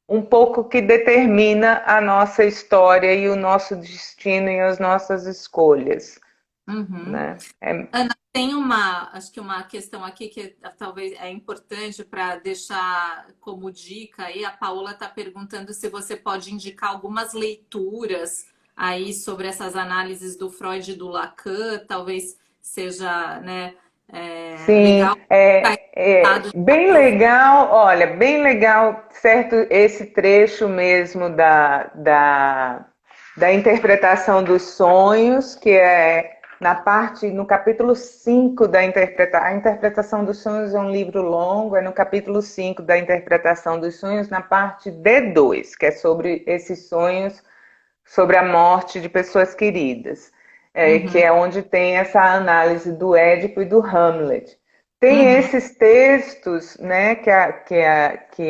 um pouco que determina a nossa história e o nosso destino e as nossas escolhas. Né? Ana, tem acho que uma questão aqui que talvez é importante para deixar como dica aí. A Paola está perguntando se você pode indicar algumas leituras aí sobre essas análises do Freud e do Lacan, talvez seja, né, Sim, legal. bem legal, olha, bem legal, certo, esse trecho mesmo da interpretação dos sonhos, que é no capítulo 5 a interpretação dos sonhos é um livro longo, é no capítulo 5 da interpretação dos sonhos, na parte D2, que é sobre esses sonhos, sobre a morte de pessoas queridas, que é onde tem essa análise do Édipo e do Hamlet. Tem esses textos, né, que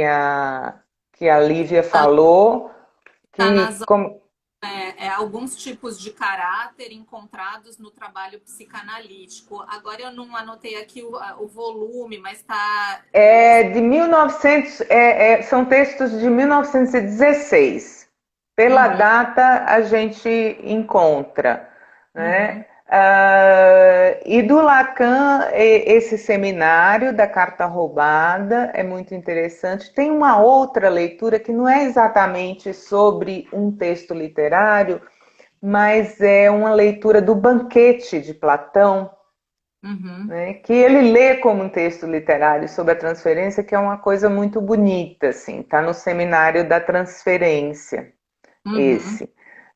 a Lívia falou, que alguns tipos de caráter encontrados no trabalho psicanalítico. Agora eu não anotei aqui o volume, mas está... de 1900, são textos de 1916. Pela data a gente encontra, né? E do Lacan, esse seminário da Carta Roubada é muito interessante. Tem uma outra leitura que não é exatamente sobre um texto literário, mas é uma leitura do Banquete de Platão, né, que ele lê como um texto literário sobre a transferência, que é uma coisa muito bonita, assim, está no seminário da transferência, esse.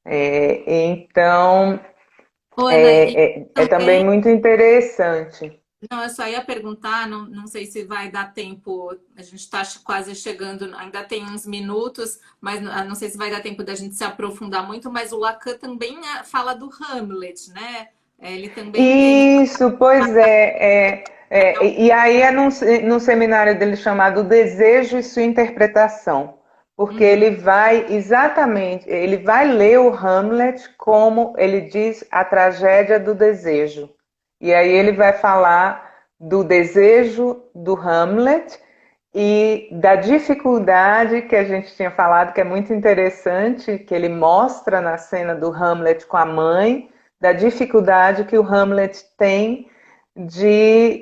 Então... é também muito interessante. Não, eu só ia perguntar, não sei se vai dar tempo, a gente está quase chegando, ainda tem uns minutos, mas não sei se vai dar tempo da gente se aprofundar muito, mas o Lacan também fala do Hamlet, né? Ele também Isso, pois e aí é num seminário dele chamado O Desejo e Sua Interpretação. Porque ele vai ler o Hamlet como ele diz a tragédia do desejo. E aí ele vai falar do desejo do Hamlet e da dificuldade que a gente tinha falado, que é muito interessante, que ele mostra na cena do Hamlet com a mãe, da dificuldade que o Hamlet tem de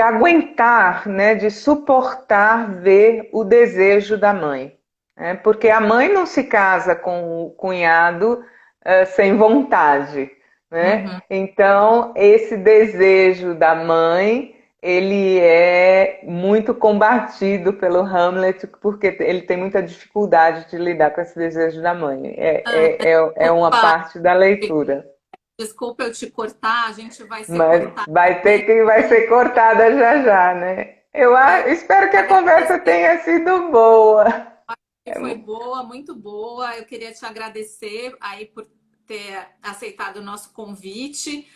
aguentar, né, de suportar ver o desejo da mãe. Né? Porque a mãe não se casa com o cunhado sem vontade. Né? Então, esse desejo da mãe, ele é muito combatido pelo Hamlet, porque ele tem muita dificuldade de lidar com esse desejo da mãe. É uma parte da leitura. Desculpa eu te cortar, a gente vai ser cortada. Vai ser cortada já, né? Eu espero que a conversa tenha sido boa. Foi boa, muito boa. Eu queria te agradecer aí por ter aceitado o nosso convite.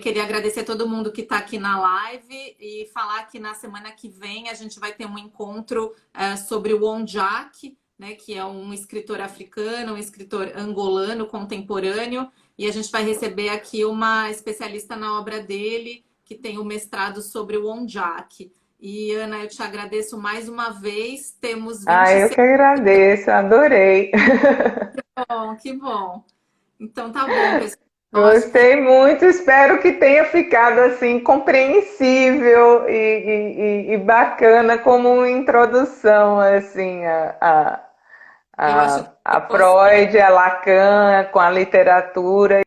Queria agradecer a todo mundo que está aqui na live e falar que na semana que vem a gente vai ter um encontro sobre o Onjak, né, que é um escritor africano, um escritor angolano contemporâneo, e a gente vai receber aqui uma especialista na obra dele, que tem o mestrado sobre o Onjak. E, Ana, eu te agradeço mais uma vez. Temos 20 Eu que agradeço, adorei. segundos. Que bom. Então tá bom, pessoal. Eu acho que Gostei muito, espero que tenha ficado assim compreensível e bacana como uma introdução assim eu acho que a ficou assim. Freud, a Lacan com a literatura.